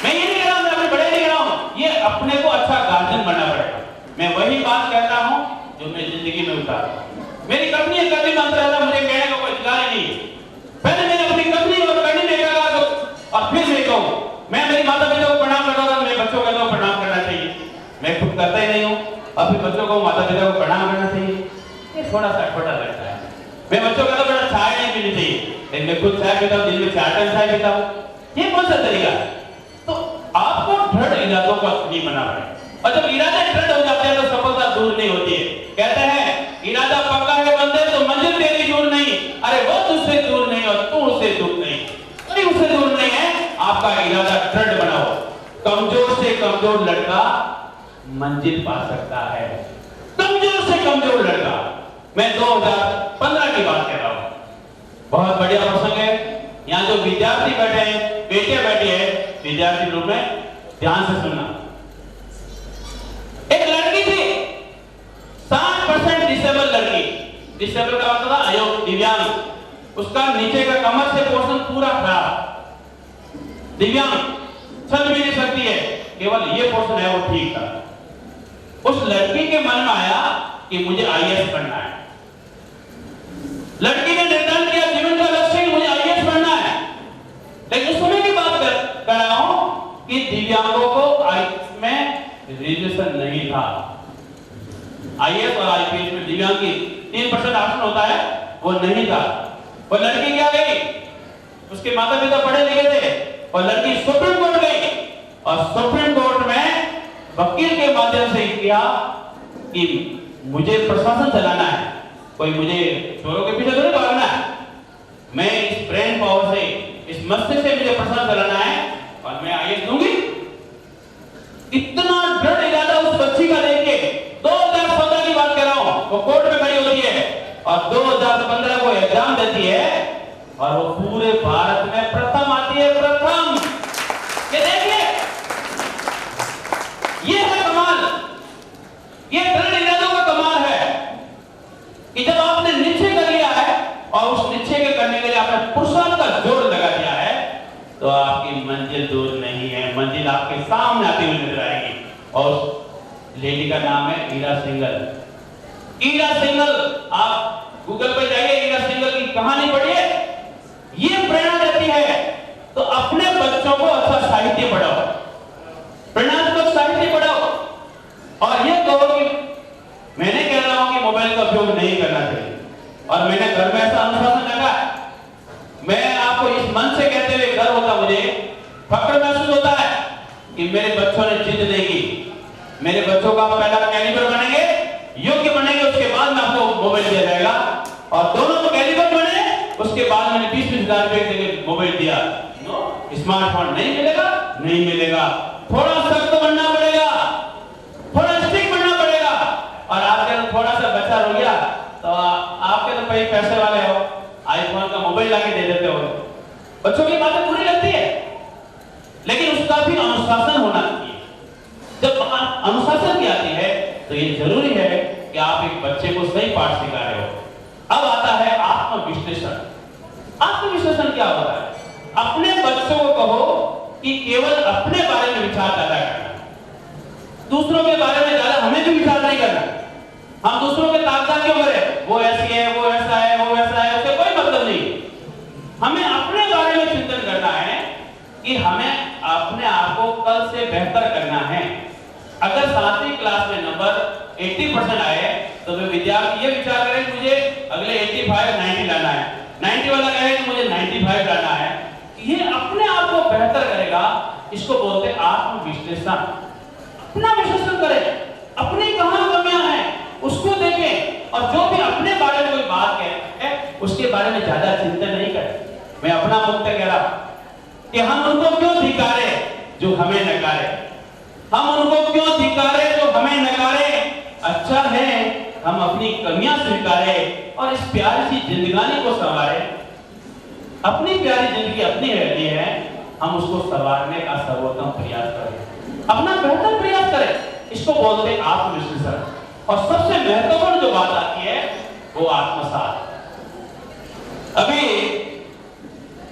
मैं ये नहीं कह रहा हूं, मैं अपने बड़े नहीं कह रहा हूं, ये अपने को अच्छा गार्जियन बनना पड़ेगा। मैं वही बात कहता हूं जो मैं जिंदगी में उतारा हूं। मेरी कंपनी करने में अंतर है, मुझे कहने का कोई अधिकार ही नहीं। पहले मैंने अपनी कंपनी और करने देगा तो और फिर मैं कहूं, मैं मेरी माता पिता को प्रणाम करता था, मेरे बच्चों को प्रणाम करना चाहिए। मैं खुद करता ही नहीं हूं, अपने बच्चों को माता पिता को प्रणाम करना चाहिए, ये थोड़ा सा छोटा लगता है। मैं बच्चों को कहता बेटा चाय नहीं पीनी चाहिए, लेकिन मैं खुद चाय पीता हूं, दिन में 4 टाइम चाय पीता हूं, ये कौन सा तरीका है। तो आपको दृढ़ इरादों को नहीं बना है, और जब इरादे दृढ़ हो जाते हैं तो सफलता दूर नहीं होती है। कहते हैं इरादा पक्का है बंदे तो मंजिल तेरी दूर नहीं, अरे वो तुझसे दूर नहीं और तू उससे दूर नहीं, कोई उससे दूर नहीं है। आपका इरादा दृढ़ बनाओ, कमजोर से कमजोर लड़का मंजिल पा सकता है, कमजोर से कमजोर लड़का। मैं 2015 की बात कर रहा हूं, बहुत बढ़िया प्रसंग है। यहाँ जो विद्यार्थी बैठे हैं, बेटे बैठे हैं विद्यार्थी रूप में, ध्यान से सुनना। एक लड़की थी, 60% डिसेबल लड़की। डिसेबल का मतलब अयोग्य, दिव्यांग। उसका नीचे का कमर से पोर्शन पूरा खराब, दिव्यांग, चल भी नहीं सकती है, केवल ये पोर्शन है वो ठीक था। उस लड़की के मन में आया कि मुझे आईएएस बनना है। लड़की ने निर्धारण किया जीवन का लक्ष्य मुझे आईएएस बनना है। लेकिन उस समय की बात कर रहा हूं कि दिव्यांगों को आईएएस में रिजर्वेशन नहीं था। आईएएस और आईपीएस में दिव्यांग की 3% आरक्षण होता है, वो नहीं था। वो लड़की क्या गई, उसके माता पिता पढ़े लिखे थे, और लड़की सुप्रीम कोर्ट गई, और सुप्रीम कोर्ट में वकील के माध्यम से किया कि मुझे प्रशासन चलाना है, कोई मुझे चोरों के पीछे थोड़ी भागना है, मैं इस ब्रेन पावर से, इस मस्तिष्क से मुझे प्रशासन चलाना है और मैं आईएएस दूंगी। इतना दृढ़ इरादा उस बच्ची का देख के 2015 की बात कर रहा हूं, वो कोर्ट में खड़ी होती है और 2015 को एग्जाम देती है और वो पूरे भारत में प्रथम आती है, प्रथम। ये देखिए, ये है कमाल, ये दृढ़ इरादों का कमाल है कि जब आपने निश्चय कर लिया है और उस निश्चय के करने के लिए आपने पुरुषार्थ का जोर लगा दिया है, तो आपकी मंजिल दूर नहीं है, मंजिल आपके सामने आती हुई नजर आएगी। और लेडी का नाम है ईरा सिंघल। ईरा सिंघल, आप गूगल पे जाइए, ईरा सिंघल की कहानी पढ़िए। ये प्रेरणा देती है तो अपने बच्चों को अच्छा साहित्य पढ़ाओ, प्रेरणात्मक साहित्य पढ़ाओ, और ये कहो कि मैंने कह रहा हूं कि मोबाइल का उपयोग नहीं करना चाहिए, और मैंने घर में ऐसा अनुशासन रखा है। मैं आपको इस मन से कहते हुए गर्व होता, मुझे फक्र महसूस होता है कि मेरे बच्चों ने जिद नहीं की। मेरे बच्चों का पहला कैलिबर बनेंगे, योग्य बनेंगे, उसके बाद में आपको मोबाइल दिया जाएगा, और दोनों कैलिबर बने, उसके बाद मैंने 20-20 हजार रुपए के मोबाइल दिया। स्मार्टफोन नहीं मिलेगा, नहीं मिलेगा, थोड़ा सख्त बनना पड़ेगा, थोड़ा स्ट्रिक्ट बनना पड़ेगा। और आपके तो थोड़ा सा बच्चा रो गया तो आपके तो भाई पैसे वाले हो, आईफोन का मोबाइल लाके दे देते हो। बच्चों की बातें बुरी लगती है, लेकिन उसका भी अनुशासन होना चाहिए। जब अनुशासन की आती है तो ये जरूरी है कि आप एक बच्चे को सही पाठ सिखा रहे हो। अब आता है आत्मविश्लेषण। आत्मविश्लेषण क्या होता है? अपने बच्चों को कहो कि केवल अपने बारे में विचार ज्यादा करना, दूसरों के बारे में ज्यादा हमें भी विचार नहीं करना। हम दूसरों के ताकत क्यों करें, वो ऐसी है, वो ऐसा है, वो वैसा है, उससे कोई मतलब नहीं। हमें अपने बारे में चिंतन करना है कि हमें अपने आप को कल से बेहतर करना है। अगर 7वीं क्लास में नंबर 80% आए तो वे विद्यार्थी ये विचार करें कि मुझे अगले 85-90 लाना है, 90 वाला कहे कि मुझे 95 लाना है। ये अपने आप को बेहतर करेगा, इसको बोलते हैं आत्मविश्लेषण। अपना विश्लेषण करें, अपनी कहां कमियां हैं उसको देखें, और जो भी अपने बारे में कोई बात कहे उसके बारे में ज्यादा चिंतन नहीं करें। मैं अपना मुक्त कह रहा कि हम उनको क्यों धिक्कारे जो हमें नकारे, हम उनको क्यों धिक्कारे जो हमें नकारे। अच्छा है हम अपनी कमियां स्वीकारे और इस प्यारी सी जिंदगानी को संवारे। अपनी प्यारी जिंदगी अपनी रहती है, हम उसको संवारने का सर्वोत्तम प्रयास करें, अपना बेहतर प्रयास करें। इसको बोलते हैं आत्मविश्लेषण। और सबसे महत्वपूर्ण जो बात आती है वो आत्मसात। अभी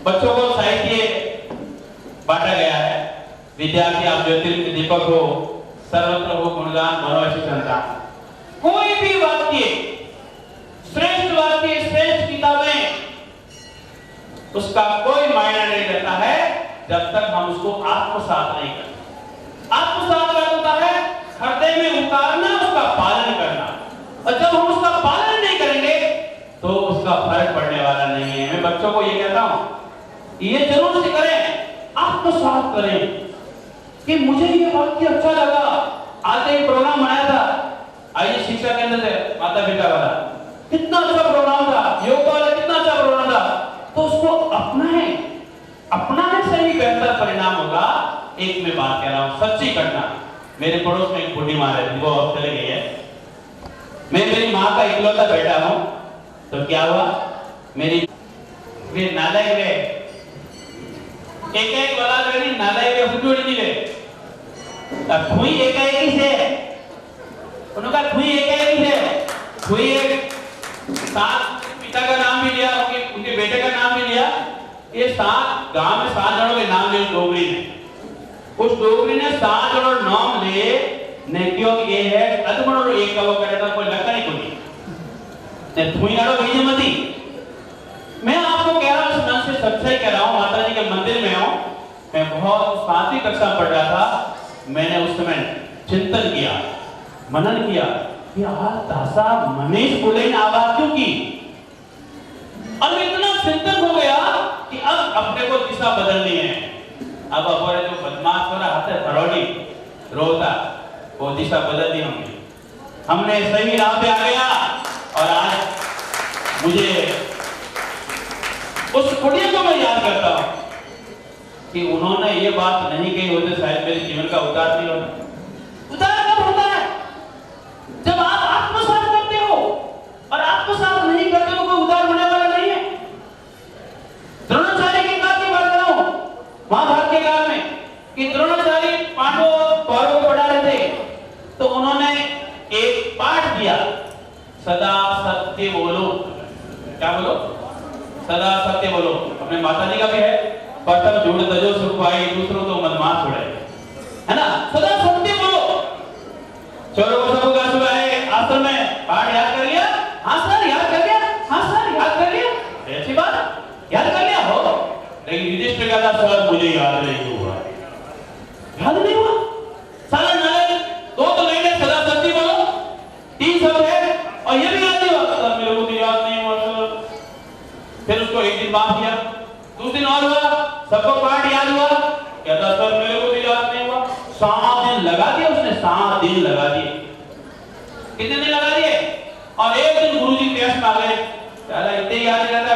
बच्चों को साहित्य बांटा गया है। विद्यार्थी आप ज्योतिर्लिंग दीपक हो, सर्वत्र हो गुणगान भरो ऐसी संतान। कोई भी वाक्य, श्रेष्ठ वाक्य, श्रेष्ठ किताबें, उसका कोई मायना नहीं रहता है जब तक हम उसको आत्मसात नहीं करते। आत्मसात का होता है हृदय में उतारना, उसका पालन करना। और जब हम उसका पालन नहीं करेंगे तो उसका फर्क पड़ने वाला नहीं है। मैं बच्चों को ये कहता हूं, ये जरूर से करें, आत्मसात करें कि मुझे ये वाक्य अच्छा लगा। आज एक प्रोग्राम बनाया था आइए शिक्षा केंद्र से, माता पिता वाला, कितना अच्छा प्रोग्राम था, योग वाला कितना अच्छा प्रोग्राम था। तो उसको अपनाने से ही बेहतर परिणाम होगा। एक मैं बात कह रहा हूं, सच्ची घटना। मेरे पड़ोस में एक बूढ़ी माँ रहती, वो अब चले गई है। मैं मेरी माँ का इकलौता बेटा हूं, तो क्या हुआ, मेरी वे नालायक है, एक वाला जो है नालायक है, हुजूरी नहीं है। खुई एकाएकी से, उन्होंने कहा खुई एकाएकी से, खुई एक सात पिता का नाम भी लिया, उनके बेटे का नाम भी लिया। ये 7 गांव में 7 जनों के नाम लिए डोगरी ने। उस डोगरी ने 7 जनों नाम लिए ने क्यों ये है अदमनो एक का वो करेगा कोई लगता नहीं कोई ने थुई नाड़ो गई मती। मैं आपको कह रहा हूं, मन से सच्चाई कह रहा हूं, माता जी के मंदिर में हूं। मैं बहुत 7वीं कक्षा पढ़ रहा था। मैंने उस समय चिंतन किया, मनन किया कि आज दासा मनीष बोले ने आवाज क्यों की। अब इतना चिंतन हो गया कि अब अपने को दिशा बदलनी है। अब हमारे जो बदमाश हो रहा हाथ फरोड़ी रोता वो दिशा बदल दी हमने सही राह पे आ गया। और आज मुझे उस कुड़िया को मैं याद करता हूं कि उन्होंने ये बात नहीं कही होते शायद मेरे जीवन का उद्धार नहीं होता। उद्धार कब होता है? जब आप आत्मसात करते हो, और आत्मसात नहीं करते हो कोई उद्धार होने वाला नहीं है। द्रोणाचार्य की बात की बात कर रहा हूं महाभारत के काल में कि द्रोणाचार्य पांडवों कौरवों को पढ़ा रहे थे, तो उन्होंने एक पाठ दिया, सदा सत्य बोलो। क्या बोलो? सदा सत्य बोलो। अपने माता जी का भी है, प्रथम जोड़ तजो सुख पाए, दूसरों तो मदमाश उड़े, है ना? सदा सत्य बोलो। चोरों को सबको का सुबह है आश्रम में पाठ याद कर लिया? हाँ सर याद कर लिया। हाँ सर याद कर लिया। ऐसी बात याद कर लिया हो, लेकिन युधिष्ठिर का सर मुझे याद नहीं हुआ। याद नहीं हुआ? सारा नाले दो तो नहीं है, सदा सत्य बोलो 3 शब्द है और ये भी याद नहीं हुआ। सर मेरे को तो याद नहीं हुआ सर। फिर उसको एक दिन माफ किया, दूसरे दिन और हुआ, सबको पाठ याद हुआ। कहता सर मेरे को तो याद नहीं हुआ। 7 दिन लगा दिए उसने, 7 दिन लगा दिए। कितने दिन लगा दिए? और एक दिन गुरुजी टेस्ट में आ गए, कहला इतने याद नहीं रहता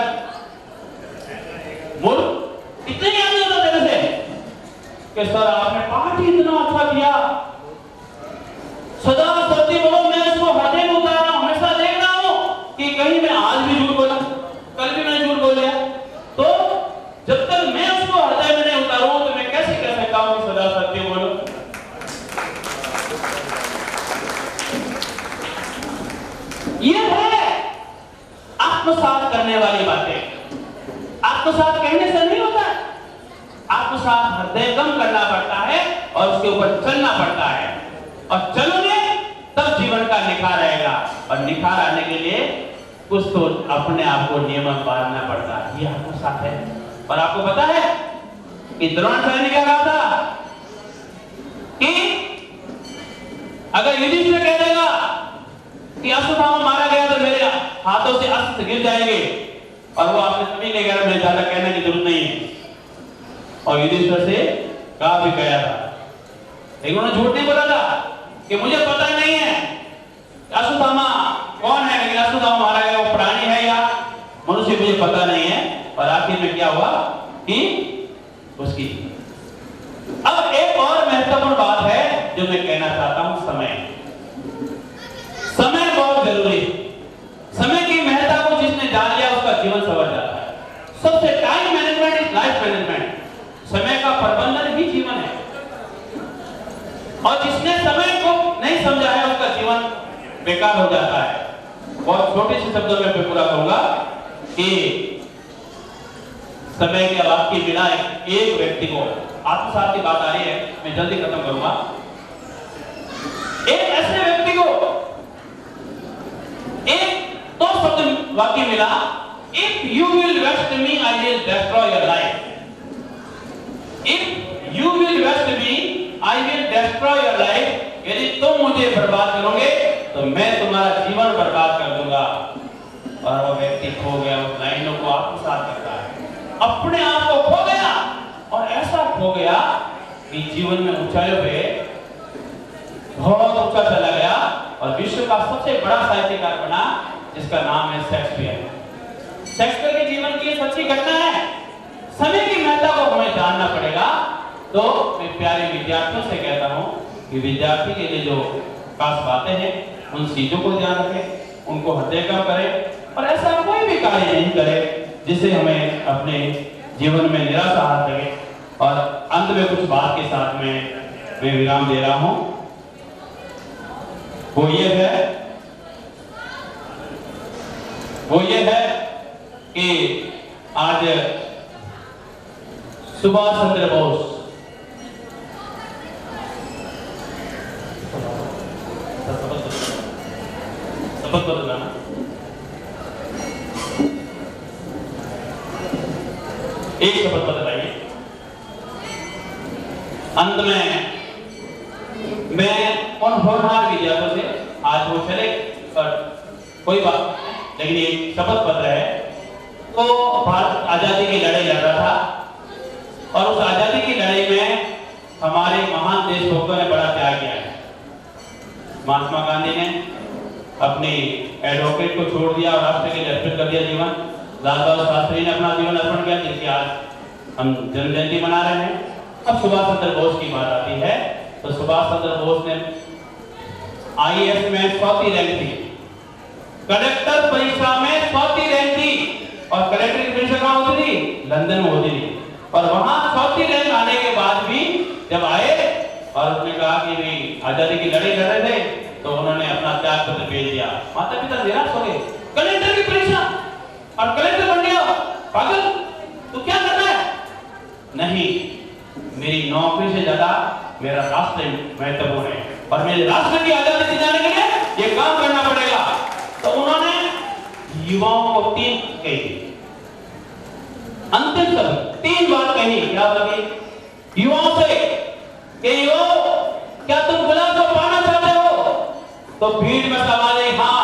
मुर, इतने याद नहीं होता तेरे से कि सर आपने पाठ ही इतना अच्छा किया। सदा सत्य बोलो। मैं इसको हृदय में उतार रहा हूं, हमेशा देख रहा हूं कि कहीं मैं आज भी झूठ बोला, कल भी मैंने झूठ बोल दिया। तो जब तक मैं उसको हृदय में नहीं उतारूं तो मैं कैसे कह सकता हूं कि सदा सत्य बोलो? ये है आत्मसात करने वाली बातें। आत्मसात कहने से नहीं होता है, आत्मसात हृदयगम करना पड़ता है और उसके ऊपर चलना पड़ता है। और चलोगे तब जीवन का निखार आएगा, और निखार आने के लिए कुछ तो अपने आप को नियम पालना पड़ता है। ये आत्मसात है। और आपको पता है कि द्रोणाचार्य ने क्या कहा था कि अगर युधिष्ठिर कह देगा कि अश्वत्थामा मारा गया तो मेरे हाथों से अस्त्र गिर जाएंगे, और वो आपने सभी ने कहा, मुझे ज्यादा कहने की जरूरत नहीं है। और युधिष्ठिर से कहा भी गया था, लेकिन उन्होंने झूठ नहीं बोला था कि मुझे पता नहीं है अश्वत्थामा कौन है, लेकिन अश्वत्थामा मारा गया वो प्राणी है या मनुष्य मुझे पता नहीं है। और आखिर में क्या हुआ कि उसकी। अब एक और महत्वपूर्ण बात है जो मैं कहना चाहता हूं, समय। समय बहुत जरूरी है। समय की महत्ता को जिसने जान लिया उसका जीवन संवर जाता है। सबसे time management is life management. समय का प्रबंधन ही जीवन है। और जिसने समय को नहीं समझा है उसका जीवन बेकार हो जाता है। बहुत छोटे से शब्दों में मैं पूरा करूंगा कि समय के अभाव की बिना एक व्यक्ति को, आत्मसात की बात आ रही है, मैं जल्दी खत्म करूंगा। एक ऐसे व्यक्ति को एक तो शब्द वाक्य मिला, if you will waste me I will destroy your life. If you will waste me I will destroy your life. यदि तुम मुझे बर्बाद करोगे तो मैं तुम्हारा जीवन बर्बाद कर दूंगा। और वो व्यक्ति खो गया, उस लाइनों को आत्मसात करता है, अपने आप को खो गया। और ऐसा खो गया कि जीवन में ऊंचाइयों पे बहुत ऊंचा चला गया और विश्व का सबसे बड़ा साहित्यकार बना, जिसका नाम है शेक्सपियर। शेक्सपियर के जीवन की सच्ची घटना है। समय की महत्ता को हमें जानना पड़ेगा। तो मैं प्यारे विद्यार्थियों से कहता हूं कि विद्यार्थी के लिए जो खास बातें हैं उन चीजों को ध्यान रखें, उनको हृदयगम करें और ऐसा कोई भी कार्य नहीं करें जिससे हमें अपने जीवन में निराशा आ सके। और अंत में कुछ बात के साथ में मैं विराम दे रहा हूं वो ये है कि आज सुभाष चंद्र बोस शपथ बदलाना एक शपथ बदलाइए। अंत में मैं उन होनहार विद्यार्थियों से, आज वो चले पर कोई बात नहीं, लेकिन एक शपथ पत्र है। तो भारत आजादी की लड़ाई लड़ रहा था और उस आजादी की लड़ाई में हमारे महान देशभक्तों ने बड़ा त्याग किया है। महात्मा गांधी ने अपनी एडवोकेट को छोड़ दिया और राष्ट्र के लिए अर्पित कर दिया जीवन। लाल बहादुर शास्त्री ने अपना जीवन अर्पण किया, जिसकी आज हम जन्म जयंती मना रहे हैं। अब सुभाष चंद्र बोस की बात आती है तो सुभाष चंद्र बोस ने आईएएस में 100वीं रैंक थी, कलेक्टर परीक्षा में 100वीं रैंक थी और कलेक्टर की परीक्षा कहां होती थी? लंदन में होती थी। और वहां 100वीं रैंक आने के बाद भी जब आए और उसने कहा कि भाई आजादी की लड़ाई लड़ रहे थे तो उन्होंने अपना त्याग पत्र भेज दिया। माता पिता निराश हो गए, कलेक्टर की परीक्षा और कलेक्टर बन गया, पागल तू क्या कर रहा है? नहीं, मेरी नौकरी से ज्यादा मेरा राष्ट्र महत्वपूर्ण है और मेरे राष्ट्र की आजादी दिलाने के लिए ये काम करना पड़ेगा। तो उन्होंने युवाओं को 3 कही, अंतिम शब्द 3 बात कही। क्या लगी युवाओं से कि युवाओं, क्या तुम गुलाब को पाना चाहते हो? तो भीड़ में सवाल है हाँ,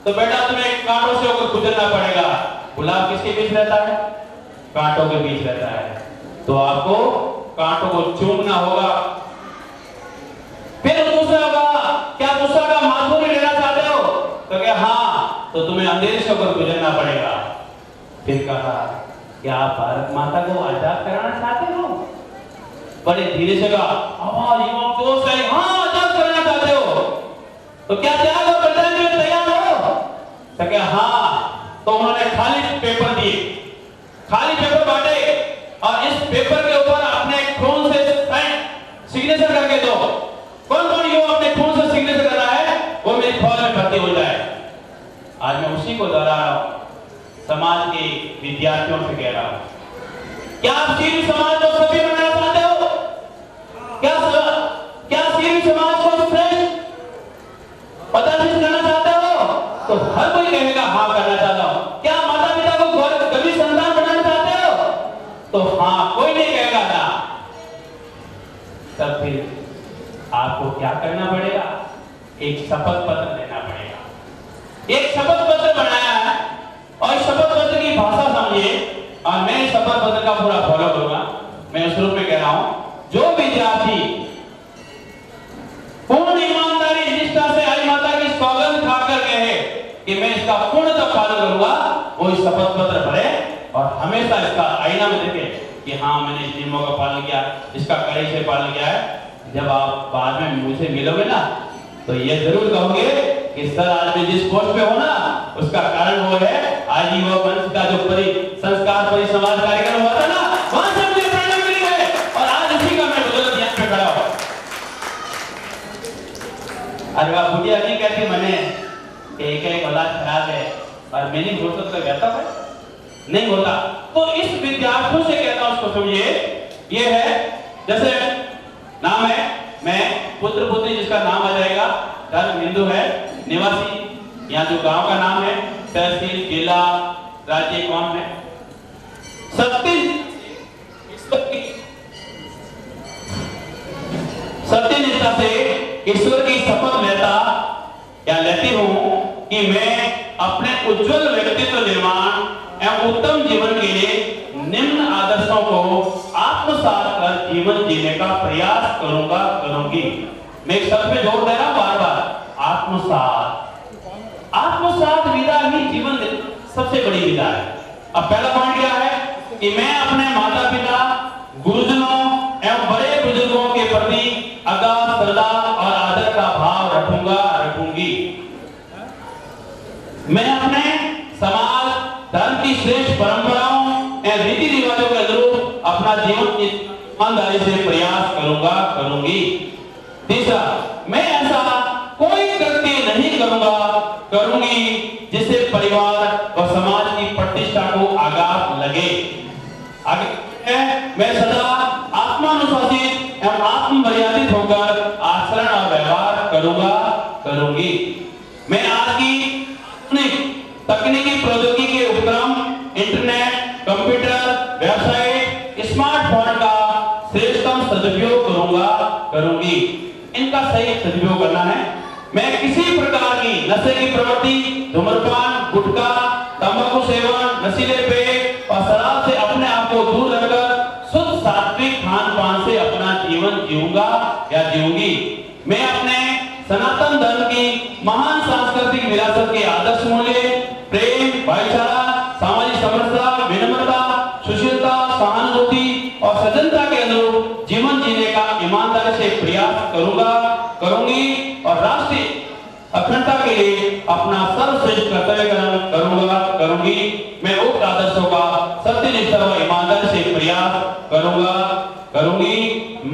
तो बेटा तुम्हें कांटों से होकर गुजरना पड़ेगा। गुलाब किसके बीच रहता है? कांटों के बीच रहता है। तो आपको कांटों को चूमना होगा। फिर दूसरा होगा, क्या गुस्सा का माधुर्य लेना चाहते हो? तो क्या हाँ, तो तुम्हें अंधेरे से होकर गुजरना पड़ेगा। फिर कहा, क्या आप भारत माता को आजाद कराना चाहते हो? बड़े धीरे से कहा, आवाज युवा जोश है, हाँ आजाद कराना चाहते हो? तो क्या त्याग और बलिदान के लिए तैयार हो? तो क्या हाँ, तो उन्होंने खाली पेपर दिए, खाली पेपर बांटे और इस पेपर के ऊपर अपने खून से सिग्नेचर करके दो। कौन कौन युवा अपने खून से सिग्नेचर कर रहा है वो मेरी फौज में भर्ती हो जाए। आज मैं उसी को दोहरा रहा हूं, समाज के विद्यार्थियों से कह रहा हूं, क्या आप सीवी समाज को सभी बनाना चाहते हो? क्या सीवी समाज को फ्रेश पदार्थित करना चाहते हो? तो हर कोई कहेगा हाँ करना चाहता हूं। क्या माता पिता को कभी संतान बनाना चाहते हो? तो हाँ, कोई नहीं कहेगा ना। तब फिर आपको क्या करना पड़ेगा? एक शपथ पत्र देना पड़ेगा। एक शपथ पत्र बनाया है और शपथ पत्र की भाषा समझिए और मैं शपथ पत्र का पूरा फॉलो करूंगा। मैं उस रूप में कह रहा हूं, जो विद्यार्थी पूर्ण ईमानदारी निष्ठा से आई माता की सौगंध खाकर कहे कि मैं इसका पूर्णतः पालन करूंगा, वो इस शपथ पत्र भरे और हमेशा इसका आईना में देखे कि हाँ मैंने इस नियमों का पालन किया, इसका कड़ाई से पालन किया है। जब आप बाद में मुझसे मिलोगे ना तो ये जरूर कहोगे कि सर आज मैं जिस पोस्ट पे हूं ना उसका कारण वो है आजीवन वंश का जो संस्कार परिसंवाद कार्यक्रम हुआ था ना, वहां से मुझे प्रेरणा मिली है और आज उसी का मैं बदौलत यहाँ पे खड़ा हूं। अरे वाह, बुढ़िया जी कहती मैंने एक औलाद खराब है और मैंने घोषित कर कहता है नहीं होता। तो इस विद्यार्थियों से कहता हूं, उसको समझिए, ये है जैसे नाम है, मैं पुत्र पुत्री जिसका नाम आ जाएगा, धर्म हिंदू है, निवासी यहाँ जो गांव का नाम है, तहसील जिला राज्य कौन है, सत्यनिष्ठा से ईश्वर की शपथ लेता या लेती हूं कि मैं अपने उज्जवल व्यक्तित्व निर्माण एवं उत्तम जीवन के लिए निम्न आदर्शों को आत्मसात कर जीवन जीने का प्रयास करूंगी। मैं एक शब्द पे जोर दे रहा हूं बार बार, आत्मसात। आत्मसात विदा ही जीवन सबसे बड़ी विदा है। अब पहला पॉइंट क्या है कि मैं अपने माता पिता, गुरुजनों एवं बड़े बुजुर्गों के प्रति अगाध श्रद्धा और आदर का भाव रखूंगी। मैं अपने समाज धर्म की श्रेष्ठ परंपराओं एवं रीति रिवाजों के अनुरूप अपना जीवन ईमानदारी से प्रयास करूंगा, करूंगी। तीसरा, मैं ऐसा कोई कृत्य नहीं करूंगा, करूंगी जिससे परिवार व समाज की प्रतिष्ठा को आघात लगे। आगे मैं सदा आत्मानुशासित एवं आत्ममर्यादित होकर आचरण और व्यवहार करूंगा, करूंगी। मैं आज की तकनीकी प्रौद्योगिकी के उपक्रम, इंटरनेट, कंप्यूटर, वेबसाइट, स्मार्टफोन का श्रेष्ठतम सदुपयोग करूंगा, करूंगी। इनका सही सदुपयोग करना है। मैं किसी प्रकार की नशे की प्रवृत्ति, धूम्रपान, गुटखा, तंबाकू सेवन, नशीले पेय और शराब से अपने आप को दूर रखकर शुद्ध सात्विक खान पान से अपना जीवन जीऊंगा या जीऊंगी। मैं अपने सनातन धर्म की महान सांस्कृतिक विरासत के आदर्श मूल्य, प्रेम, भाईचारा, सामाजिक समरसता, विनम्रता, सुशीलता, सहानुभूति और सज्जनता के अनुरूप जीवन जीने का ईमानदारी से प्रयास करूंगा, करूंगी और राष्ट्रीय अखंडता के लिए अपना सर्वश्रेष्ठ कर्तव्य करूंगा, करूंगी। मैं उक्त आदर्शों का सत्यनिष्ठा व ईमानदारी से प्रयास करूंगा, करूंगी।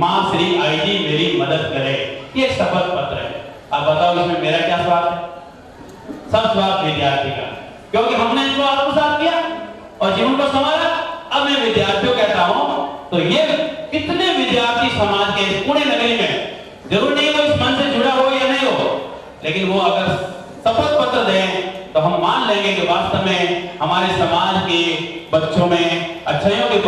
मां श्री आईजी मेरी मदद करे। ये शपथ पत्र है। अब बताओ इसमें मेरा क्या स्वार्थ है? सब स्वार्थ विद्यार्थी का, क्योंकि हमने इसको आत्मसात किया और जीवन को संवारा। अब मैं विद्यार्थियों कहता हूं, तो ये कितने विद्यार्थी समाज के पुणे नगरी में, जरूर नहीं वो इस मन से जुड़ा हो या नहीं हो, लेकिन वो अगर शपथ पत्र दें तो हम मान लेंगे कि वास्तव में हमारे समाज के बच्चों में अच्छाइयों के